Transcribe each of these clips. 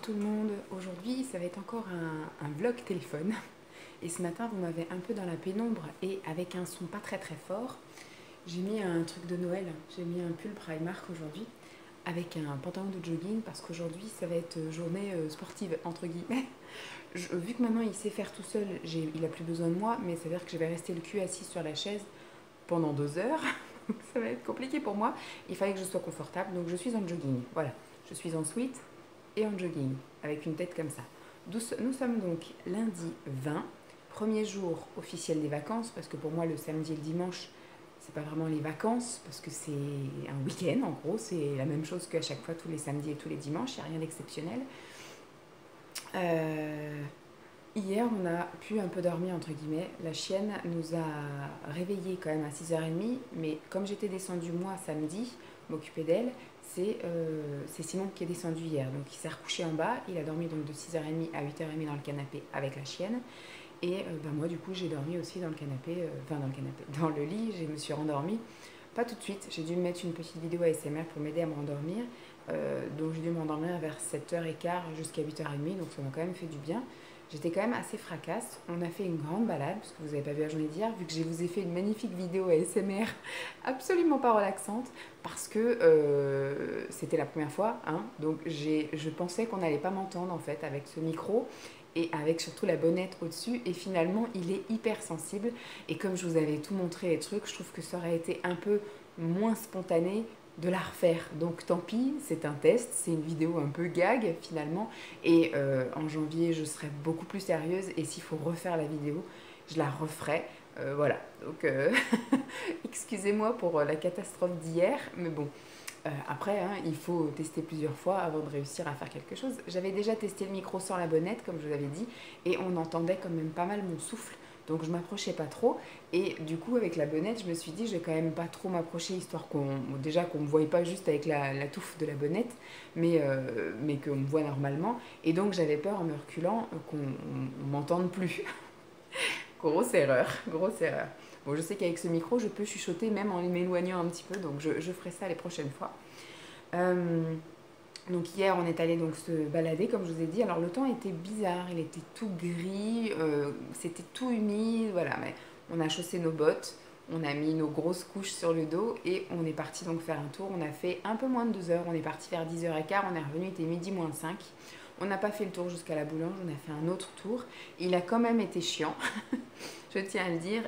tout le monde, aujourd'hui ça va être encore un vlog téléphone et ce matin vous m'avez un peu dans la pénombre et avec un son pas très très fort. J'ai mis un truc de Noël, j'ai mis un pull Primark aujourd'hui avec un pantalon de jogging parce qu'aujourd'hui ça va être journée sportive entre guillemets. Vu que maintenant il sait faire tout seul, il a plus besoin de moi, mais ça veut dire que je vais rester le cul assis sur la chaise pendant 2 heures. Donc ça va être compliqué pour moi, il fallait que je sois confortable donc je suis en jogging, voilà. Je suis en sweat et en jogging, avec une tête comme ça. Nous sommes donc lundi 20, premier jour officiel des vacances, parce que pour moi le samedi et le dimanche, c'est pas vraiment les vacances, parce que c'est un week-end en gros, c'est la même chose qu'à chaque fois tous les samedis et tous les dimanches, il n'y a rien d'exceptionnel. Hier, on a pu un peu dormir, entre guillemets. La chienne nous a réveillés quand même à 6h30, mais comme j'étais descendue moi samedi, m'occuper d'elle, c'est Simon qui est descendu hier. Donc il s'est recouché en bas, il a dormi donc de 6h30 à 8h30 dans le canapé avec la chienne. Et moi du coup j'ai dormi aussi dans le canapé, dans le lit, je me suis rendormie. Pas tout de suite, j'ai dû me mettre une petite vidéo ASMR pour m'aider à me rendormir. Donc j'ai dû me rendormir vers 7h15 jusqu'à 8h30, donc ça m'a quand même fait du bien. J'étais quand même assez fracasse. On a fait une grande balade, parce que vous n'avez pas vu la journée d'hier, vu que je vous ai fait une magnifique vidéo ASMR absolument pas relaxante, parce que c'était la première fois, hein, donc je pensais qu'on n'allait pas m'entendre en fait avec ce micro, et avec surtout la bonnette au-dessus, et finalement il est hyper sensible, et comme je vous avais tout montré les trucs, je trouve que ça aurait été un peu moins spontané de la refaire. Donc tant pis, c'est un test, c'est une vidéo un peu gag finalement. Et en janvier, je serai beaucoup plus sérieuse. Et s'il faut refaire la vidéo, je la referai. Voilà. Donc excusez-moi pour la catastrophe d'hier. Mais bon, après, hein, il faut tester plusieurs fois avant de réussir à faire quelque chose. J'avais déjà testé le micro sans la bonnette, comme je vous avais dit. Et on entendait quand même pas mal mon souffle. Donc je m'approchais pas trop et du coup avec la bonnette je me suis dit je vais quand même pas trop m'approcher histoire qu'on me voie pas juste avec la touffe de la bonnette mais qu'on me voit normalement et donc j'avais peur en me reculant qu'on m'entende plus. Grosse erreur, grosse erreur. Bon je sais qu'avec ce micro je peux chuchoter même en m'éloignant un petit peu donc je ferai ça les prochaines fois. Donc hier, on est allé donc se balader, comme je vous ai dit. Alors le temps était bizarre, il était tout gris, c'était tout humide, voilà. Mais on a chaussé nos bottes, on a mis nos grosses couches sur le dos et on est parti donc faire un tour. On a fait un peu moins de 2 heures, on est parti vers 10h15, on est revenu, il était midi moins 5. On n'a pas fait le tour jusqu'à la boulange, on a fait un autre tour. Il a quand même été chiant, je tiens à le dire.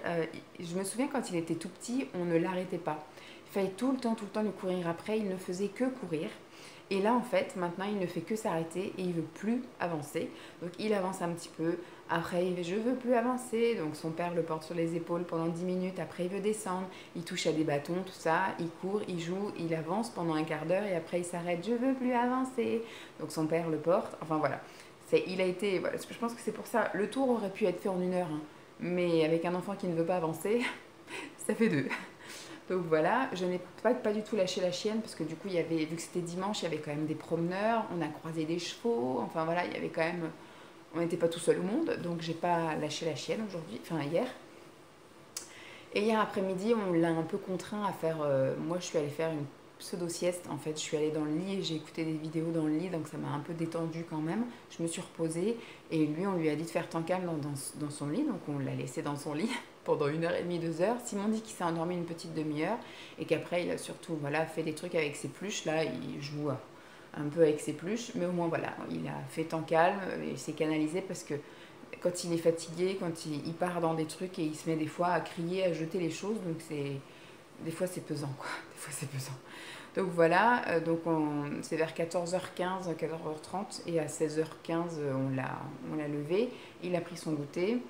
Je me souviens quand il était tout petit, on ne l'arrêtait pas. Il fallait tout le temps lui courir après, il ne faisait que courir. Et là, en fait, maintenant, il ne fait que s'arrêter et il veut plus avancer. Donc, il avance un petit peu. Après, il dit, je veux plus avancer. Donc, son père le porte sur les épaules pendant 10 minutes. Après, il veut descendre. Il touche à des bâtons, tout ça. Il court, il joue, il avance pendant un quart d'heure et après, il s'arrête. Je veux plus avancer. Donc, son père le porte. Enfin, voilà. Il a été. Voilà, je pense que c'est pour ça. Le tour aurait pu être fait en 1 heure. Hein. Mais avec un enfant qui ne veut pas avancer, ça fait 2. Donc voilà, je n'ai pas du tout lâché la chienne parce que du coup, vu que c'était dimanche, il y avait quand même des promeneurs, on a croisé des chevaux, enfin voilà, il y avait quand même, on n'était pas tout seul au monde, donc j'ai pas lâché la chienne aujourd'hui, enfin hier. Et hier après-midi, on l'a un peu contraint à faire, moi je suis allée faire une pseudo-sieste, en fait, je suis allée dans le lit et j'ai écouté des vidéos dans le lit, donc ça m'a un peu détendue quand même. Je me suis reposée et lui, on lui a dit de faire tant calme dans son lit, donc on l'a laissé dans son lit pendant 1h30, 2 heures. Simon dit qu'il s'est endormi une petite demi-heure et qu'après il a surtout voilà, fait des trucs avec ses pluches. Là, il joue un peu avec ses pluches, mais au moins voilà, il a fait temps calme et il s'est canalisé parce que quand il est fatigué, quand il part dans des trucs et il se met des fois à crier, à jeter les choses, donc des fois c'est pesant quoi, des fois c'est pesant. Donc voilà, c'est vers 14h15, 14h30 et à 16h15 on l'a levé, il a pris son goûter.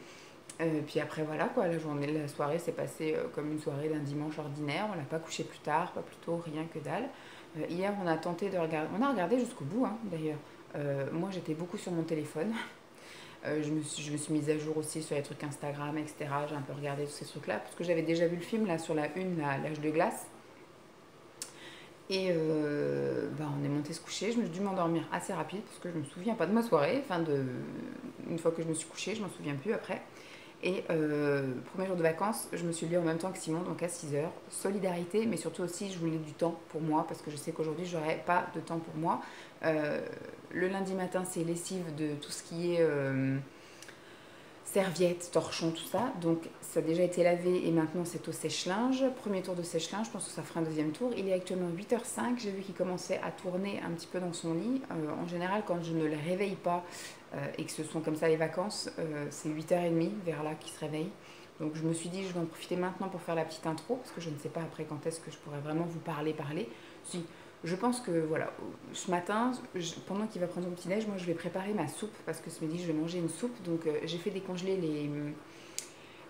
Puis après voilà quoi, la soirée s'est passée comme une soirée d'un dimanche ordinaire, on l'a pas couché plus tard, pas plus tôt, rien que dalle. Hier on a tenté de regarder, on a regardé jusqu'au bout hein, d'ailleurs. Moi j'étais beaucoup sur mon téléphone, je me suis mise à jour aussi sur les trucs Instagram, etc. J'ai un peu regardé tous ces trucs-là, parce que j'avais déjà vu le film là sur la une, l'âge de glace. Et on est monté se coucher, je me suis dû m'endormir assez rapide, parce que je me souviens pas de ma soirée, une fois que je me suis couchée, je m'en souviens plus après. Et premier jour de vacances, je me suis levée en même temps que Simon, donc à 6 heures. Solidarité, mais surtout aussi, je voulais du temps pour moi, parce que je sais qu'aujourd'hui, j'aurai pas de temps pour moi. Le lundi matin, c'est lessive de tout ce qui est serviettes, torchons, tout ça. Donc ça a déjà été lavé et maintenant c'est au sèche-linge. Premier tour de sèche-linge, je pense que ça fera un deuxième tour. Il est actuellement 8h05, j'ai vu qu'il commençait à tourner un petit peu dans son lit. En général, quand je ne le réveille pas et que ce sont comme ça les vacances, c'est 8h30 vers là qu'il se réveille. Donc je me suis dit, je vais en profiter maintenant pour faire la petite intro, parce que je ne sais pas après quand est-ce que je pourrais vraiment vous parler. Si, je pense que voilà, ce matin, pendant qu'il va prendre son petit-déj, moi je vais préparer ma soupe parce que ce midi je vais manger une soupe. Donc j'ai fait décongeler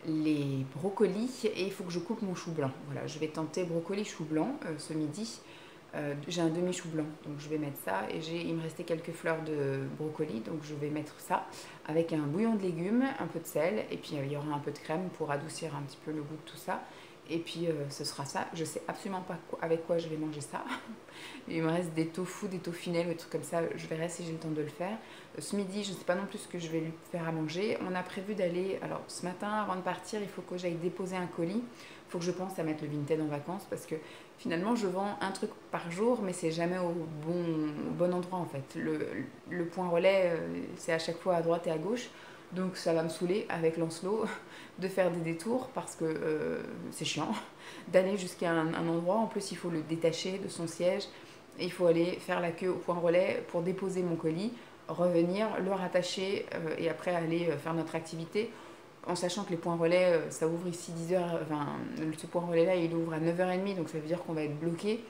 les brocolis et il faut que je coupe mon chou blanc. Voilà, je vais tenter brocoli chou blanc ce midi. J'ai un demi-chou blanc, donc je vais mettre ça. Et il me restait quelques fleurs de brocoli, donc je vais mettre ça avec un bouillon de légumes, un peu de sel, et puis il y aura un peu de crème pour adoucir un petit peu le goût de tout ça. Et puis ce sera ça. Je sais absolument pas avec quoi je vais manger ça. Il me reste des tofu, des taufinelles, des trucs comme ça. Je verrai si j'ai le temps de le faire. Ce midi, je ne sais pas non plus ce que je vais lui faire à manger. On a prévu d'aller... Alors ce matin, avant de partir, il faut que j'aille déposer un colis. Il faut que je pense à mettre le Vinted en vacances parce que finalement, je vends un truc par jour, mais c'est jamais au bon endroit en fait. Le point relais, c'est à chaque fois à droite et à gauche. Donc ça va me saouler avec Lancelot de faire des détours parce que c'est chiant d'aller jusqu'à un endroit. En plus, il faut le détacher de son siège. Et il faut aller faire la queue au point relais pour déposer mon colis, revenir, le rattacher et après aller faire notre activité. En sachant que les points relais, ça ouvre ici 10h, enfin, ce point relais là, il ouvre à 9h30, donc ça veut dire qu'on va être bloqué.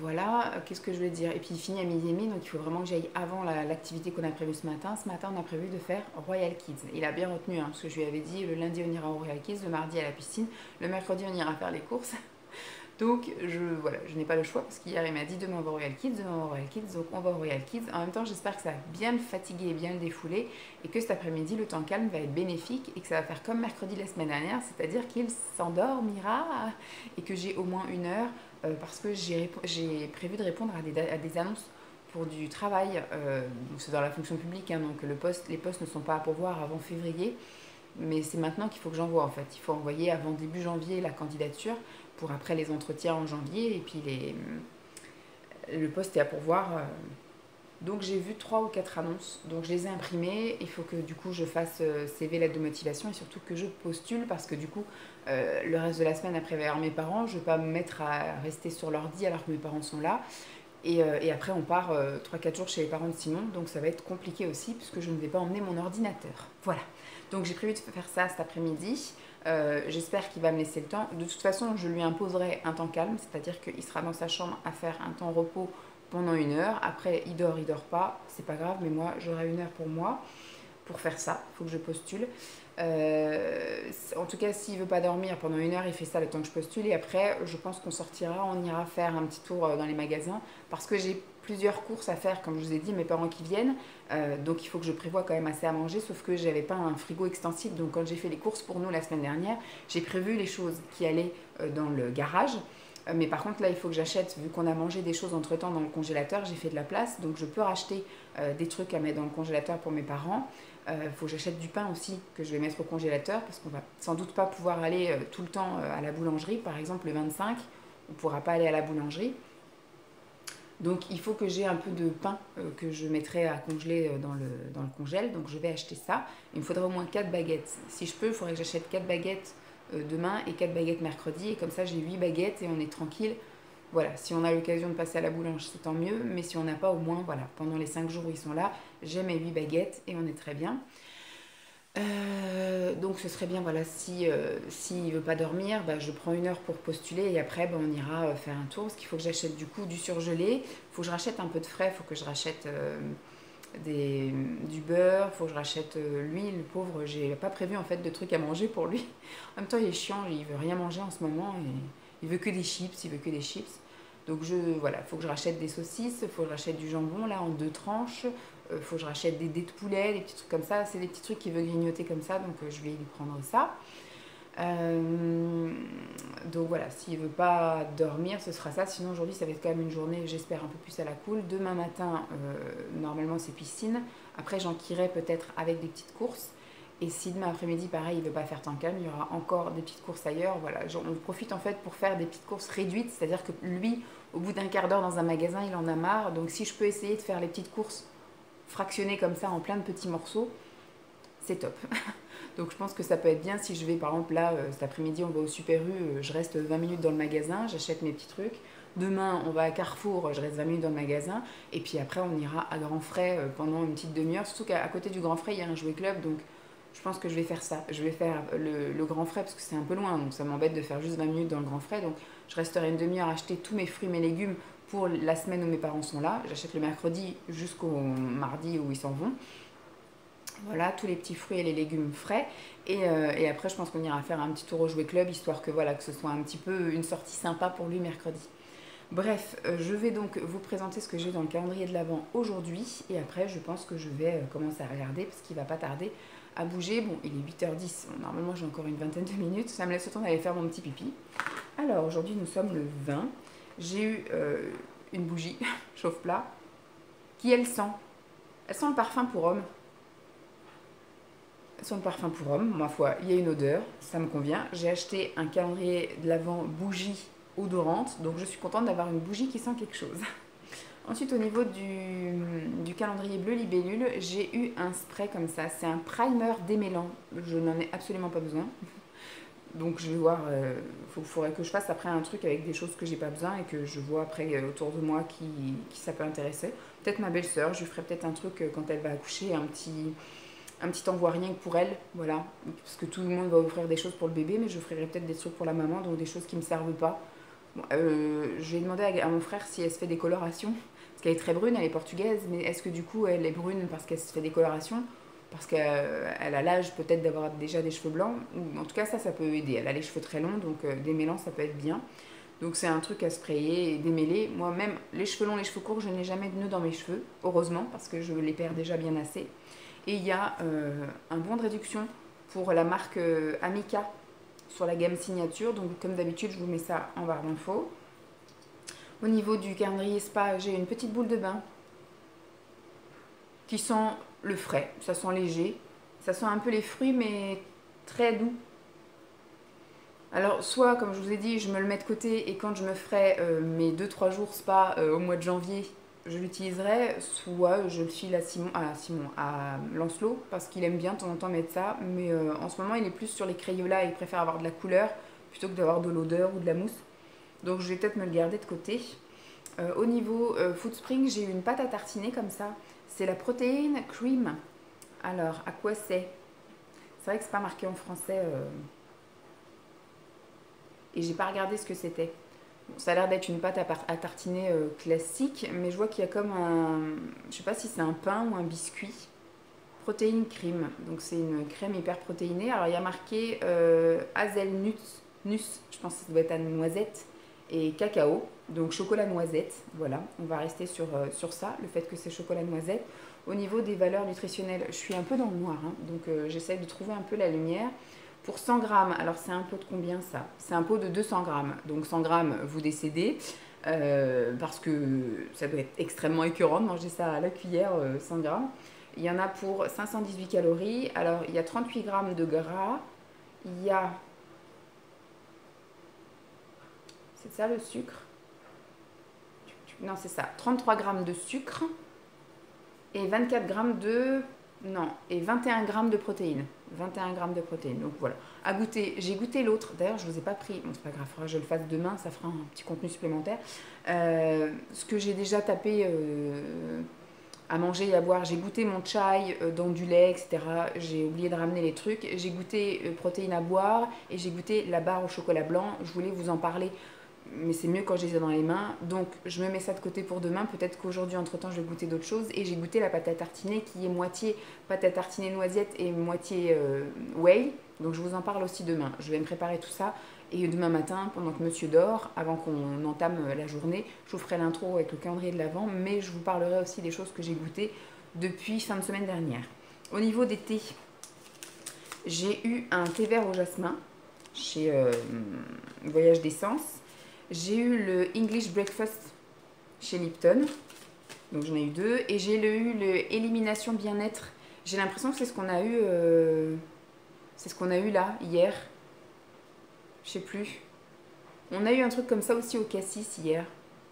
Voilà, qu'est-ce que je voulais dire? Et puis il finit à 12h30, donc il faut vraiment que j'aille avant l'activité qu'on a prévue ce matin. Ce matin, on a prévu de faire Royal Kids. Il a bien retenu, parce que je lui avais dit, le lundi on ira au Royal Kids, le mardi à la piscine, le mercredi on ira faire les courses. Donc voilà, je n'ai pas le choix parce qu'hier il m'a dit demain on va au Royal Kids, demain on va au Royal Kids, donc on va au Royal Kids. En même temps, j'espère que ça va bien le fatiguer et bien le défouler et que cet après-midi le temps calme va être bénéfique et que ça va faire comme mercredi la semaine dernière, c'est-à-dire qu'il s'endormira et que j'ai au moins 1 heure parce que j'ai prévu de répondre à des annonces pour du travail. C'est dans la fonction publique, donc les postes ne sont pas à pourvoir avant février. Mais c'est maintenant qu'il faut que j'envoie en fait. Il faut envoyer avant début janvier la candidature pour après les entretiens en janvier et puis le poste est à pourvoir. Donc j'ai vu 3 ou 4 annonces, donc je les ai imprimées. Il faut que du coup je fasse CV, lettre de motivation et surtout que je postule parce que du coup le reste de la semaine après vers mes parents, je ne vais pas me mettre à rester sur l'ordi alors que mes parents sont là. Et après on part 3-4 jours chez les parents de Simon, donc ça va être compliqué aussi puisque je ne vais pas emmener mon ordinateur. Voilà. Donc j'ai prévu de faire ça cet après-midi. J'espère qu'il va me laisser le temps. De toute façon, je lui imposerai un temps calme, c'est-à-dire qu'il sera dans sa chambre à faire un temps repos pendant 1 heure. Après, il dort pas, c'est pas grave, mais moi, j'aurai 1 heure pour moi pour faire ça. Il faut que je postule. En tout cas, s'il veut pas dormir pendant 1 heure, il fait ça le temps que je postule. Et après, je pense qu'on sortira, on ira faire un petit tour dans les magasins parce que j'ai plusieurs courses à faire, comme je vous ai dit, mes parents qui viennent. Donc il faut que je prévoie quand même assez à manger, sauf que j'avais pas un frigo extensible. Donc quand j'ai fait les courses pour nous la semaine dernière, j'ai prévu les choses qui allaient dans le garage. Mais par contre là il faut que j'achète, vu qu'on a mangé des choses entre temps dans le congélateur, j'ai fait de la place, donc je peux racheter des trucs à mettre dans le congélateur pour mes parents. Il faut que j'achète du pain aussi que je vais mettre au congélateur parce qu'on va sans doute pas pouvoir aller tout le temps à la boulangerie. Par exemple le 25, on ne pourra pas aller à la boulangerie. Donc il faut que j'ai un peu de pain que je mettrai à congeler dans le congèle. Donc je vais acheter ça. Il me faudra au moins 4 baguettes. Si je peux, il faudrait que j'achète 4 baguettes demain et 4 baguettes mercredi. Et comme ça j'ai 8 baguettes et on est tranquille. Voilà, si on a l'occasion de passer à la boulange, c'est tant mieux. Mais si on n'a pas, au moins, voilà, pendant les 5 jours où ils sont là, j'ai mes 8 baguettes et on est très bien. Donc ce serait bien, voilà, s'il ne veut pas dormir, bah, je prends 1 heure pour postuler et après bah, on ira faire un tour. Parce qu'il faut que j'achète du coup du surgelé, il faut que je rachète un peu de frais, il faut que je rachète du beurre, il faut que je rachète l'huile, le pauvre, j'ai pas prévu en fait de trucs à manger pour lui. En même temps il est chiant, il veut rien manger en ce moment, et il veut que des chips, Donc voilà, il faut que je rachète des saucisses, il faut que je rachète du jambon là en 2 tranches. Faut que je rachète des dés de poulet, des petits trucs comme ça. C'est des petits trucs qu'il veut grignoter comme ça, donc je vais lui prendre ça. Donc voilà, s'il veut pas dormir, ce sera ça. Sinon aujourd'hui, ça va être quand même une journée, j'espère, un peu plus à la cool. Demain matin, normalement c'est piscine. Après, j'enquillerai peut-être avec des petites courses. Et si demain après-midi, pareil, il veut pas faire tant calme, il y aura encore des petites courses ailleurs. Voilà, on profite en fait pour faire des petites courses réduites. C'est-à-dire que lui, au bout d'un quart d'heure dans un magasin, il en a marre. Donc si je peux essayer de faire les petites courses fractionnées comme ça en plein de petits morceaux, c'est top. Donc je pense que ça peut être bien si je vais, par exemple, là, cet après-midi, on va au Super U, je reste 20 minutes dans le magasin, j'achète mes petits trucs. Demain, on va à Carrefour, je reste 20 minutes dans le magasin. Et puis après, on ira à Grand Frais pendant une petite demi-heure. Surtout qu'à côté du Grand Frais, il y a un jouet club. Donc je pense que je vais faire ça. Je vais faire le Grand Frais parce que c'est un peu loin. Donc ça m'embête de faire juste 20 minutes dans le Grand Frais. Donc je resterai une demi-heure à acheter tous mes fruits, mes légumes pour la semaine où mes parents sont là. J'achète le mercredi jusqu'au mardi où ils s'en vont. Voilà, tous les petits fruits et les légumes frais. Et après, je pense qu'on ira faire un petit tour au jouet club, histoire que, voilà, que ce soit un petit peu une sortie sympa pour lui mercredi. Bref, je vais donc vous présenter ce que j'ai dans le calendrier de l'Avent aujourd'hui. Et après, je pense que je vais commencer à regarder, parce qu'il ne va pas tarder à bouger. Bon, il est 8h10, bon, normalement j'ai encore une vingtaine de minutes. Ça me laisse le temps d'aller faire mon petit pipi. Alors, aujourd'hui, nous sommes le 20. J'ai eu une bougie chauffe-plat qui, elle sent le parfum pour homme. Son parfum pour homme, ma foi, il y a une odeur, ça me convient. J'ai acheté un calendrier de l'Avent bougie odorante, donc je suis contente d'avoir une bougie qui sent quelque chose. Ensuite, au niveau du calendrier bleu libellule, j'ai eu un spray comme ça. C'est un primer démêlant. Je n'en ai absolument pas besoin. Donc je vais voir, faudrait que je fasse après un truc avec des choses que j'ai pas besoin et que je vois après autour de moi qui ça peut intéresser. Peut-être ma belle-sœur, je lui ferai peut-être un truc quand elle va accoucher, un petit envoi rien que pour elle, voilà, parce que tout le monde va offrir des choses pour le bébé, mais je ferai peut-être des trucs pour la maman, donc des choses qui ne me servent pas. Bon, je vais demander à mon frère si elle se fait des colorations, parce qu'elle est très brune, elle est portugaise, mais est-ce que du coup elle est brune parce qu'elle se fait des colorations, parce qu'elle a l'âge peut-être d'avoir déjà des cheveux blancs, ou en tout cas ça peut aider, elle a les cheveux très longs, donc démêlant ça peut être bien. Donc c'est un truc à sprayer et démêler. Moi même, les cheveux longs, les cheveux courts, je n'ai jamais de nœuds dans mes cheveux, heureusement, parce que je les perds déjà bien assez. Et il y a un bon de réduction pour la marque Amica sur la gamme signature. Donc comme d'habitude, je vous mets ça en barre d'infos. Au niveau du calendrier spa, j'ai une petite boule de bain qui sent le frais. Ça sent léger. Ça sent un peu les fruits, mais très doux. Alors soit, comme je vous ai dit, je me le mets de côté et quand je me ferai mes 2-3 jours spa au mois de janvier, je l'utiliserai, soit je le file à Lancelot, parce qu'il aime bien de temps en temps mettre ça, mais en ce moment il est plus sur les Crayolas et il préfère avoir de la couleur plutôt que d'avoir de l'odeur ou de la mousse. Donc je vais peut-être me le garder de côté. Au niveau Food Spring, j'ai eu une pâte à tartiner comme ça. C'est la protéine cream. Alors, à quoi c'est? C'est vrai que c'est pas marqué en français et j'ai pas regardé ce que c'était. Ça a l'air d'être une pâte à tartiner classique, mais je vois qu'il y a comme un... Je sais pas si c'est un pain ou un biscuit. Protéine crème. Donc c'est une crème hyper protéinée. Alors il y a marqué hazelnuts, je pense que ça doit être à noisette, et cacao. Donc chocolat noisette. Voilà, on va rester sur ça, le fait que c'est chocolat noisette. Au niveau des valeurs nutritionnelles, je suis un peu dans le noir, hein, donc j'essaie de trouver un peu la lumière. Pour 100 grammes, alors c'est un pot de combien ça? C'est un pot de 200 grammes. Donc 100 grammes, vous décédez. Parce que ça doit être extrêmement écœurant de manger ça à la cuillère, 100 grammes. Il y en a pour 518 calories. Alors il y a 38 grammes de gras. Il y a... C'est ça le sucre? Non, c'est ça. 33 grammes de sucre. Et 24 grammes de... Non, et 21 grammes de protéines. 21 grammes de protéines. Donc voilà. À goûter, j'ai goûté l'autre. D'ailleurs, je ne vous ai pas pris. Bon, c'est pas grave, faudra que je le fasse demain. Ça fera un petit contenu supplémentaire. Ce que j'ai déjà tapé à manger et à boire. J'ai goûté mon chai dans du lait, etc. J'ai oublié de ramener les trucs. J'ai goûté protéines à boire et j'ai goûté la barre au chocolat blanc. Je voulais vous en parler, mais c'est mieux quand je les ai dans les mains. Donc je me mets ça de côté pour demain. Peut-être qu'aujourd'hui, entre-temps, je vais goûter d'autres choses. Et j'ai goûté la pâte à tartiner qui est moitié pâte à tartiner noisette et moitié whey. Donc je vous en parle aussi demain. Je vais me préparer tout ça. Et demain matin, pendant que monsieur dort, avant qu'on entame la journée, je vous ferai l'intro avec le calendrier de l'Avent, mais je vous parlerai aussi des choses que j'ai goûtées depuis fin de semaine dernière. Au niveau des thés, j'ai eu un thé vert au jasmin. chez Voyage d'Essence. J'ai eu le English Breakfast chez Lipton. Donc j'en ai eu 2. Et j'ai eu le Élimination Bien-être. J'ai l'impression que c'est ce qu'on a eu... c'est ce qu'on a eu là, hier. Je sais plus. On a eu un truc comme ça aussi au Cassis hier.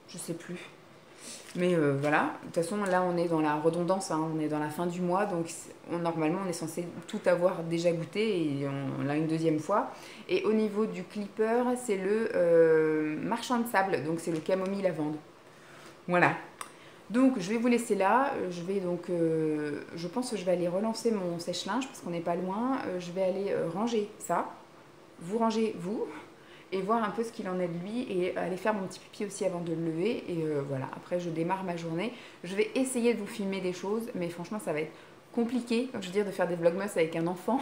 Je sais plus. Mais voilà. De toute façon, là, on est dans la redondance. Hein. On est dans la fin du mois. Donc, normalement, on est censé tout avoir déjà goûté. Et on l'a une deuxième fois. Et au niveau du clipper, c'est le marchand de sable. Donc, c'est le camomille lavande. Voilà. Donc, je vais vous laisser là. Je vais donc... je pense que je vais aller relancer mon sèche-linge parce qu'on n'est pas loin. Je vais aller ranger ça. Vous rangez, vous. Et voir un peu ce qu'il en est de lui et aller faire mon petit pipi aussi avant de le lever. Et voilà, après je démarre ma journée. Je vais essayer de vous filmer des choses, mais franchement ça va être compliqué, comme je veux dire, de faire des vlogmas avec un enfant.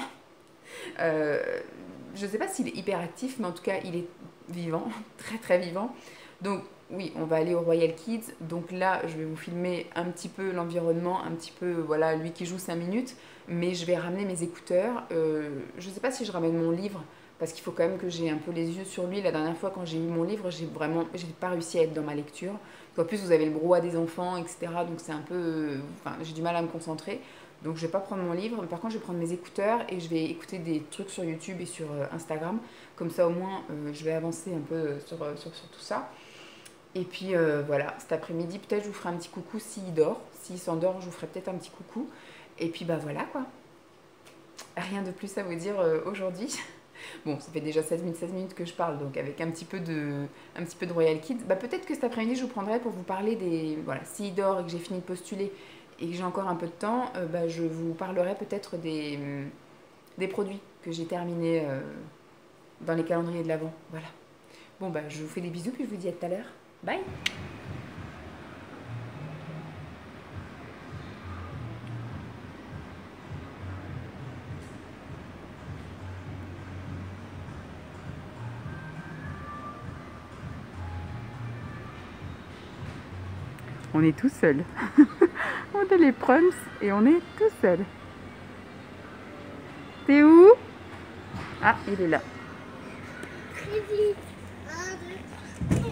Je ne sais pas s'il est hyper actif, mais en tout cas il est vivant, très très vivant. Donc oui, on va aller au Royal Kids. Donc là, je vais vous filmer un petit peu l'environnement, un petit peu, voilà, lui qui joue 5 minutes. Mais je vais ramener mes écouteurs. Je ne sais pas si je ramène mon livre, parce qu'il faut quand même que j'ai un peu les yeux sur lui. La dernière fois, quand j'ai eu mon livre, j'ai pas réussi à être dans ma lecture. En plus, vous avez le brouhaha des enfants, etc. Donc c'est un peu... Enfin, j'ai du mal à me concentrer. Donc je vais pas prendre mon livre. Par contre, je vais prendre mes écouteurs et je vais écouter des trucs sur YouTube et sur Instagram. Comme ça, au moins, je vais avancer un peu sur tout ça. Et puis voilà, cet après-midi, peut-être je vous ferai un petit coucou s'il dort. S'il s'endort, je vous ferai peut-être un petit coucou. Et puis bah voilà quoi. Rien de plus à vous dire aujourd'hui. Bon, ça fait déjà 16 minutes que je parle, donc avec un petit peu de Royal Kids. Bah, peut-être que cet après-midi, je vous prendrai pour vous parler des... Voilà, s'il dort et que j'ai fini de postuler et que j'ai encore un peu de temps, bah, je vous parlerai peut-être des produits que j'ai terminés dans les calendriers de l'Avent. Voilà. Bon, bah, je vous fais des bisous, puis je vous dis à tout à l'heure. Bye! On est tout seul. On est les Prums et on est tout seul. T'es où? Ah, il est là. Très vite. 1, 2,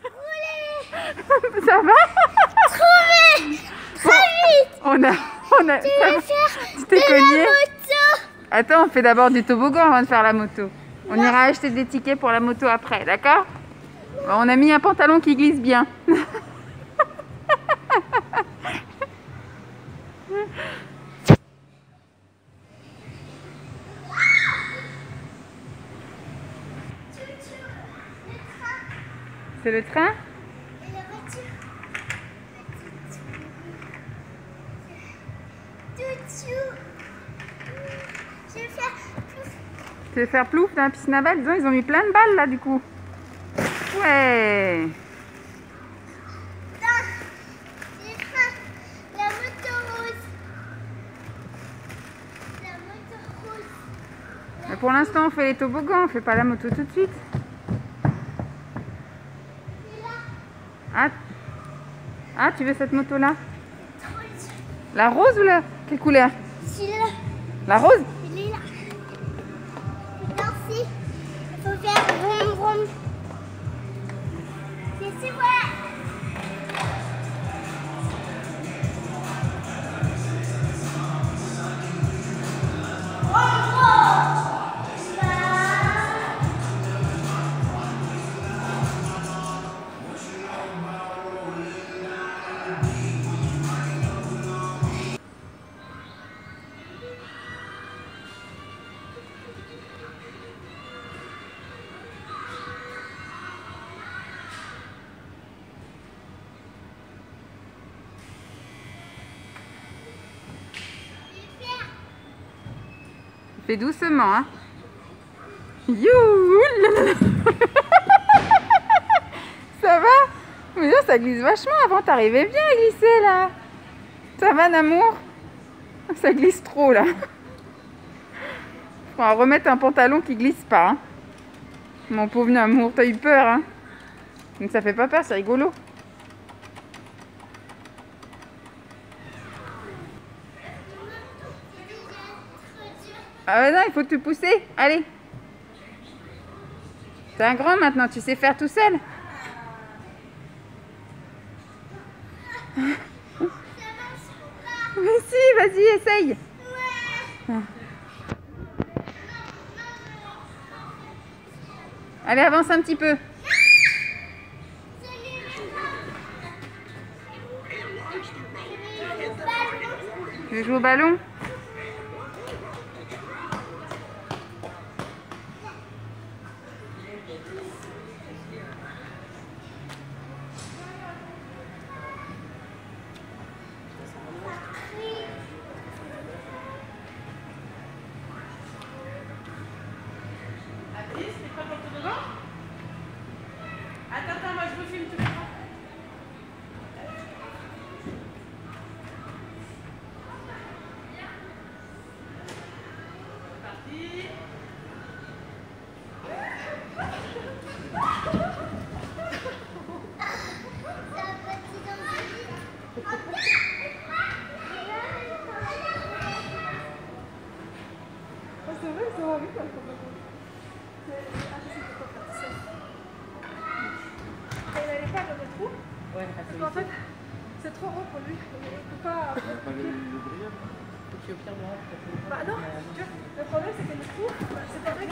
3. Ça va? Très vite. On a... Je vais faire Tu t'es cogné? la moto. Attends, on fait d'abord du toboggan avant de faire la moto. On ira acheter des tickets pour la moto après, d'accord? Bon, on a mis un pantalon qui glisse bien. C'est le train? Et la voiture. Toutou. Je vais faire plouf. Tu veux faire plouf dans la piscine à balles? Disons, ils ont mis plein de balles là du coup. Ouais. Là, je vais faire la moto rose. La moto rose. Mais pour l'instant, on fait les toboggans, on fait pas la moto tout de suite. Et là, Ah, tu veux cette moto là? rose. La rose ou la... Quelle couleur? Celui-là, La rose? il est là. Danser. Il faut faire vroom vroom. C'est vrai. Fais doucement, hein. Youhou. Ça va? Mais non, ça glisse vachement. Avant, t'arrivais bien à glisser là. Ça va, Namour? Ça glisse trop là. Faut remettre un pantalon qui glisse pas. Hein. Mon pauvre Namour, t'as eu peur, hein? Mais ça fait pas peur, c'est rigolo. Ah ouais, non, il faut te pousser. Allez. T'es un grand maintenant, tu sais faire tout seul. Mais si, vas-y, essaye. Allez, avance un petit peu. Tu veux jouer au ballon? Attends, moi je vous filme tout le temps. Parti. C'est vrai, ça va vite. Il n'allait pas dans le trou. Ouais, parce qu'en fait, c'est trop haut pour lui. Il ne peut pas. Bah non, le problème c'est que le trou, c'est pas vrai que.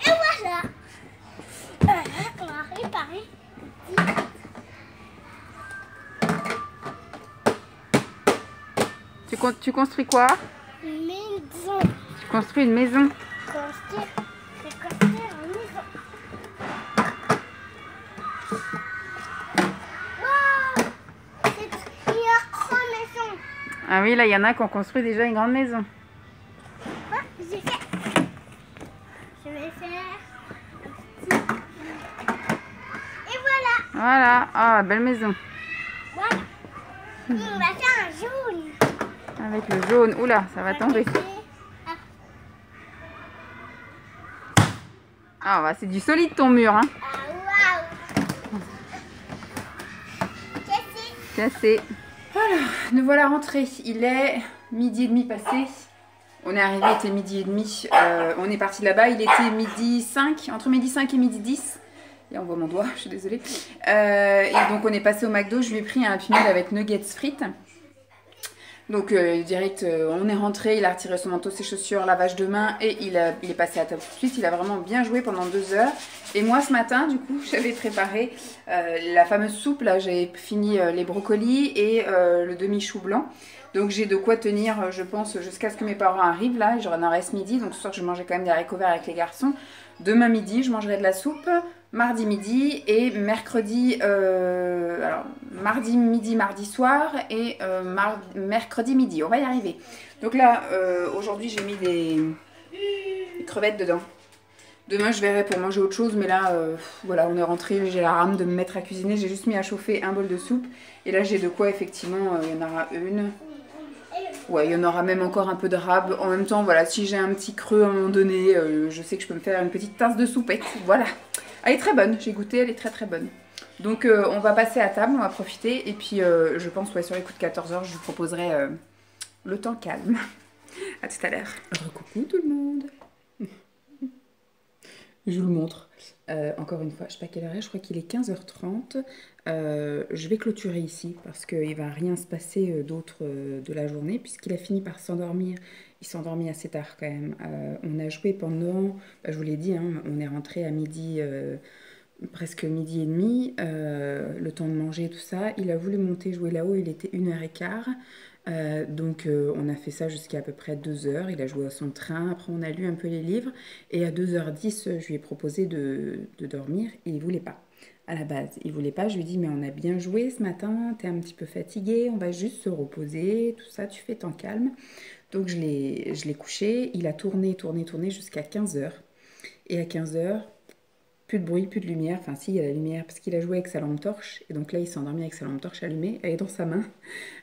Et voilà. On a réparé. Tu construis quoi? Maison. Tu construis une maison. Construire une maison. Wow. C'est une grande maison. Ah oui, là, il y en a qui ont construit déjà une grande maison. Ouais, j'ai fait. Je vais faire un petit. Et voilà. Voilà. Ah, belle maison. Voilà. On va faire un jaune. Avec le jaune. Oula, ça va tomber. Ah, bah, c'est du solide ton mur, hein. Ah, waouh. Cassé. Alors, nous voilà rentrés. Il est 12h30 passé. On est arrivé, il était 12h30. On est parti là-bas, il était 12h05, entre 12h05 et 12h10. Et on voit mon doigt, je suis désolée. Et donc on est passé au McDo, je lui ai pris un Happy Meal avec nuggets frites. Donc direct, on est rentré, il a retiré son manteau, ses chaussures, lavage de main et il est passé à table tout de suite. Il a vraiment bien joué pendant 2 heures. Et moi ce matin, du coup, j'avais préparé la fameuse soupe. Là, j'ai fini les brocolis et le demi-chou blanc. Donc j'ai de quoi tenir, je pense, jusqu'à ce que mes parents arrivent là. J'en aurai ce midi, donc ce soir je mangerai quand même des haricots verts avec les garçons. Demain midi, je mangerai de la soupe. Mardi midi et mercredi, alors mardi midi, mardi soir et mercredi midi, on va y arriver. Donc là, aujourd'hui j'ai mis des crevettes dedans. Demain je verrai pour manger autre chose, mais là, voilà, on est rentré, j'ai la rame de me mettre à cuisiner, j'ai juste mis à chauffer un bol de soupe. Et là j'ai de quoi effectivement, il y en aura une. Ouais, il y en aura même encore un peu de rab. En même temps, voilà, si j'ai un petit creux à un moment donné, je sais que je peux me faire une petite tasse de soupette, voilà. Elle est très bonne, j'ai goûté, elle est très très bonne. Donc on va passer à table, on va profiter. Et puis je pense, ouais, sur les coups de 14 h, je vous proposerai le temps calme. À tout à l'heure. Coucou tout le monde. Je vous le montre. Encore une fois, je sais pas quelle heure est, je crois qu'il est 15h30. Je vais clôturer ici parce qu'il va rien se passer d'autre de la journée puisqu'il a fini par s'endormir. Il s'est endormi assez tard quand même. On a joué pendant, bah, je vous l'ai dit, hein, on est rentré à midi, presque midi et demi, le temps de manger tout ça. Il a voulu monter jouer là-haut, il était 1h15. Donc on a fait ça jusqu'à à peu près 2 heures. Il a joué à son train, après on a lu un peu les livres et à 2h10 je lui ai proposé de dormir et il voulait pas. À la base il voulait pas, je lui ai dit mais on a bien joué ce matin, t'es un petit peu fatigué, on va juste se reposer, tout ça, tu fais ton calme. Donc je l'ai couché, il a tourné jusqu'à 15h et à 15h plus de bruit, plus de lumière, enfin si il y a la lumière parce qu'il a joué avec sa lampe torche et donc là il s'est endormi avec sa lampe torche allumée, elle est dans sa main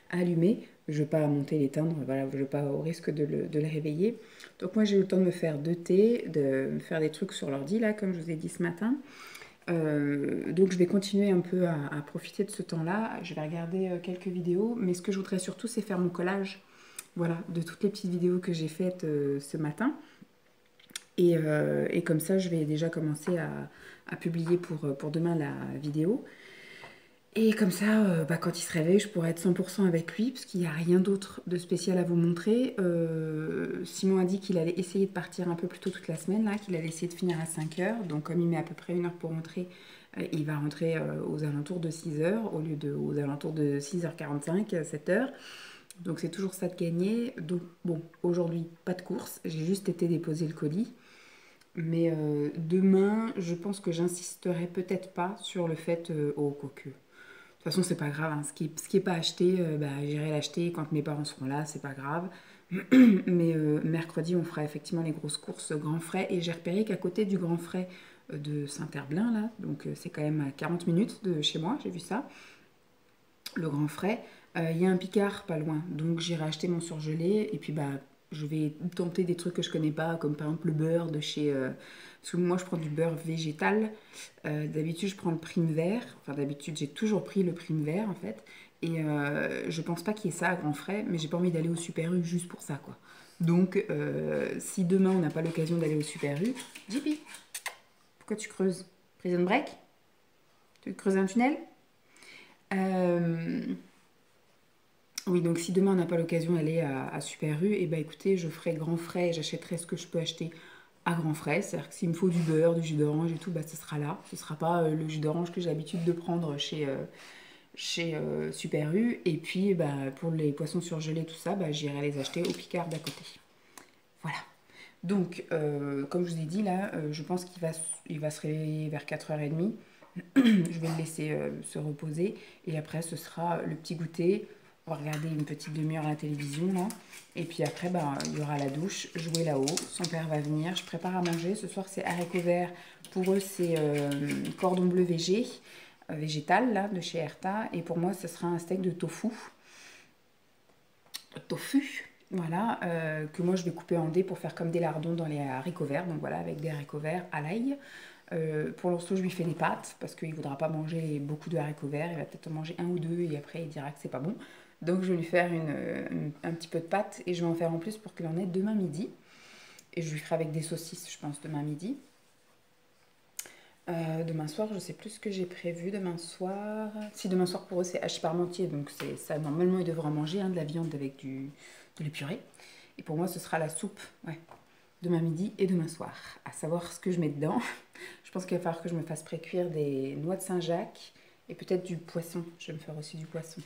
allumée. Je ne veux pas monter l'éteindre, voilà, je ne veux pas au risque de le réveiller. Donc moi j'ai eu le temps de me faire 2 thés, de me faire des trucs sur l'ordi là comme je vous ai dit ce matin. Donc je vais continuer un peu à profiter de ce temps-là. Je vais regarder quelques vidéos, mais ce que je voudrais surtout, c'est faire mon collage, voilà, de toutes les petites vidéos que j'ai faites ce matin. Et comme ça, je vais déjà commencer à publier pour demain la vidéo. Et comme ça, quand il se réveille, je pourrai être 100% avec lui, parce qu'il n'y a rien d'autre de spécial à vous montrer. Simon a dit qu'il allait essayer de partir un peu plus tôt toute la semaine, là, qu'il allait essayer de finir à 5 heures. Donc comme il met à peu près 1 heure pour rentrer, il va rentrer aux alentours de 6 heures, au lieu aux alentours de 6h45, 7 heures. Donc c'est toujours ça de gagner. Donc bon, aujourd'hui, pas de course, j'ai juste été déposer le colis. Mais demain, je pense que j'insisterai peut-être pas sur le fait au cocu. De toute façon, c'est pas grave, hein. Ce qui est pas acheté, j'irai l'acheter quand mes parents seront là, c'est pas grave. Mais mercredi, on fera effectivement les grosses courses Grand Frais. Et j'ai repéré qu'à côté du Grand Frais de Saint-Herblain, là, donc c'est quand même à 40 minutes de chez moi, j'ai vu ça, le Grand Frais, il y a un Picard pas loin. Donc j'irai acheter mon surgelé et puis je vais tenter des trucs que je connais pas, comme par exemple le beurre de chez... parce que moi, je prends du beurre végétal. D'habitude, je prends le prime vert. Enfin, d'habitude, j'ai toujours pris le prime vert, en fait. Et je pense pas qu'il y ait ça à grands frais, mais j'ai pas envie d'aller au Super U juste pour ça, quoi. Donc, si demain, on n'a pas l'occasion d'aller au Super U... JP, pourquoi tu creuses? Prison break? Tu veux creuser un tunnel? Oui, donc si demain on n'a pas l'occasion d'aller à Super U, et écoutez, je ferai grand frais et j'achèterai ce que je peux acheter à grand frais. C'est-à-dire que s'il me faut du beurre, du jus d'orange et tout, ce sera là. Ce ne sera pas le jus d'orange que j'ai l'habitude de prendre chez Super U. Et puis pour les poissons surgelés, tout ça, j'irai les acheter au Picard d'à côté. Voilà. Donc, comme je vous ai dit, là, je pense qu'il va se réveiller vers 4h30. Je vais le laisser se reposer. Et après, ce sera le petit goûter. On va regarder une petite demi-heure à la télévision, là. Et puis après, il y aura la douche, jouer là-haut. Son père va venir. Je prépare à manger. Ce soir, c'est haricots verts. Pour eux, c'est cordon bleu végétal, là, de chez Erta. Et pour moi, ce sera un steak de tofu. Voilà, que moi, je vais couper en dés pour faire comme des lardons dans les haricots verts. Donc voilà, avec des haricots verts à l'ail. Pour l'instant, je lui fais des pâtes parce qu'il ne voudra pas manger beaucoup de haricots verts. Il va peut-être en manger 1 ou 2 et après, il dira que c'est pas bon. Donc je vais lui faire un petit peu de pâte et je vais en faire en plus pour qu'il en ait demain midi. Et je lui ferai avec des saucisses, je pense, demain midi. Demain soir, je sais plus ce que j'ai prévu demain soir. Si demain soir pour eux c'est haché parmentier, donc c'est ça, normalement ils devront manger de la viande avec de l'épurée. Et pour moi ce sera la soupe, ouais, demain midi et demain soir. À savoir ce que je mets dedans. Je pense qu'il va falloir que je me fasse précuire des noix de Saint-Jacques et peut-être du poisson. Je vais me faire aussi du poisson.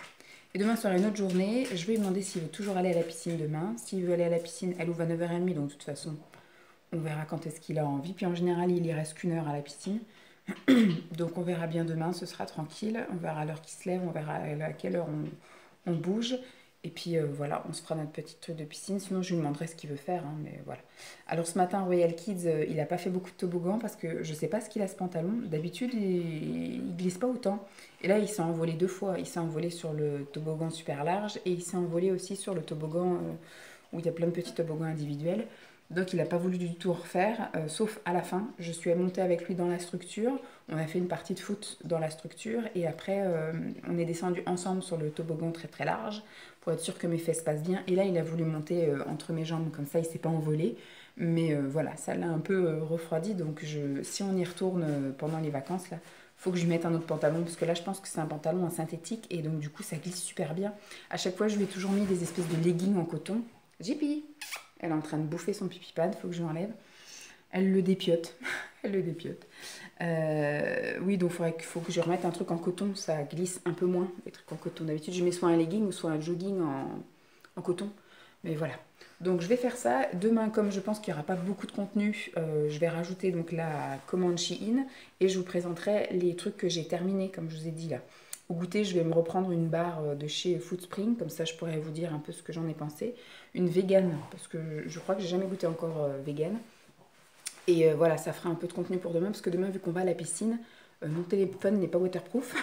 Et demain sera une autre journée. Je vais lui demander s'il veut toujours aller à la piscine demain. S'il veut aller à la piscine, elle ouvre à 9h30, donc de toute façon, on verra quand est-ce qu'il a envie. Puis en général, il y reste qu'1 heure à la piscine. Donc on verra bien demain, ce sera tranquille. On verra à l'heure qu'il se lève, on verra à quelle heure on bouge. Et puis voilà, on se fera notre petit truc de piscine. Sinon, je lui demanderai ce qu'il veut faire, hein, mais voilà. Alors ce matin, Royal Kids, il n'a pas fait beaucoup de toboggan parce que je ne sais pas ce qu'il a ce pantalon. D'habitude, il glisse pas autant. Et là, il s'est envolé 2 fois. Il s'est envolé sur le toboggan super large et il s'est envolé aussi sur le toboggan où il y a plein de petits toboggans individuels. Donc il n'a pas voulu du tout refaire, sauf à la fin. Je suis montée avec lui dans la structure, on a fait une partie de foot dans la structure et après on est descendu ensemble sur le toboggan très très large pour être sûr que mes fesses passent bien. Et là il a voulu monter entre mes jambes, comme ça il ne s'est pas envolé. Mais voilà, ça l'a un peu refroidi, donc si on y retourne pendant les vacances, là, faut que je lui mette un autre pantalon, parce que là je pense que c'est un pantalon en synthétique et donc du coup ça glisse super bien. À chaque fois je lui ai toujours mis des espèces de leggings en coton. JP, elle est en train de bouffer son pipi pad, faut que je l'enlève. Elle le dépiote. Elle le dépiote. Oui, donc il faut que je remette un truc en coton, ça glisse un peu moins, les trucs en coton. D'habitude, je mets soit un legging ou soit un jogging en coton. Mais voilà. Donc je vais faire ça. Demain, comme je pense qu'il n'y aura pas beaucoup de contenu, je vais rajouter donc la commande Shein et je vous présenterai les trucs que j'ai terminés, comme je vous ai dit là. Au goûter, je vais me reprendre une barre de chez Foodspring, comme ça je pourrais vous dire un peu ce que j'en ai pensé. Une vegan, parce que je crois que j'ai jamais goûté encore vegan. Et voilà, ça fera un peu de contenu pour demain, parce que demain, vu qu'on va à la piscine, mon téléphone n'est pas waterproof.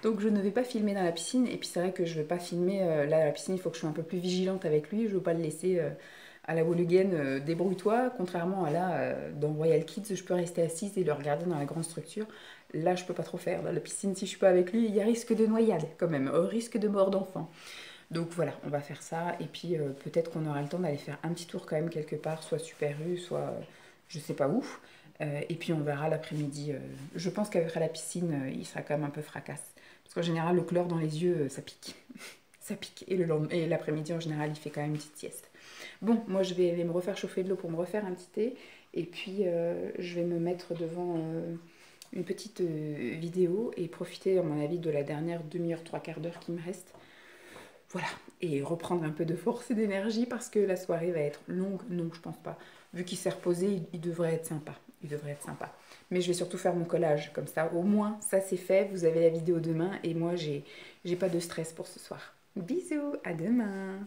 Donc je ne vais pas filmer dans la piscine. Et puis c'est vrai que je ne vais pas filmer là à la piscine, il faut que je sois un peu plus vigilante avec lui. Je ne veux pas le laisser à la hooligan, débrouille-toi. Contrairement à là, dans Royal Kids, je peux rester assise et le regarder dans la grande structure. Là, je peux pas trop faire. Dans la piscine, si je suis pas avec lui, il y a risque de noyade quand même, risque de mort d'enfant. Donc voilà, on va faire ça. Et puis peut-être qu'on aura le temps d'aller faire un petit tour quand même quelque part, soit Super U, soit je sais pas où. Et puis on verra l'après-midi. Je pense qu'après la piscine, il sera quand même un peu fracasse. Parce qu'en général, le chlore dans les yeux, ça pique. Ça pique. Et l'après-midi, en général, il fait quand même une petite sieste. Bon, moi, je vais aller me refaire chauffer de l'eau pour me refaire un petit thé. Et puis, je vais me mettre devant une petite vidéo et profiter, à mon avis, de la dernière demi-heure, trois quarts d'heure qui me reste. Voilà. Et reprendre un peu de force et d'énergie parce que la soirée va être longue. Non, je pense pas. Vu qu'il s'est reposé, il devrait être sympa. Il devrait être sympa. Mais je vais surtout faire mon collage. Comme ça, au moins, ça c'est fait. Vous avez la vidéo demain. Et moi, j'ai pas de stress pour ce soir. Bisous, à demain.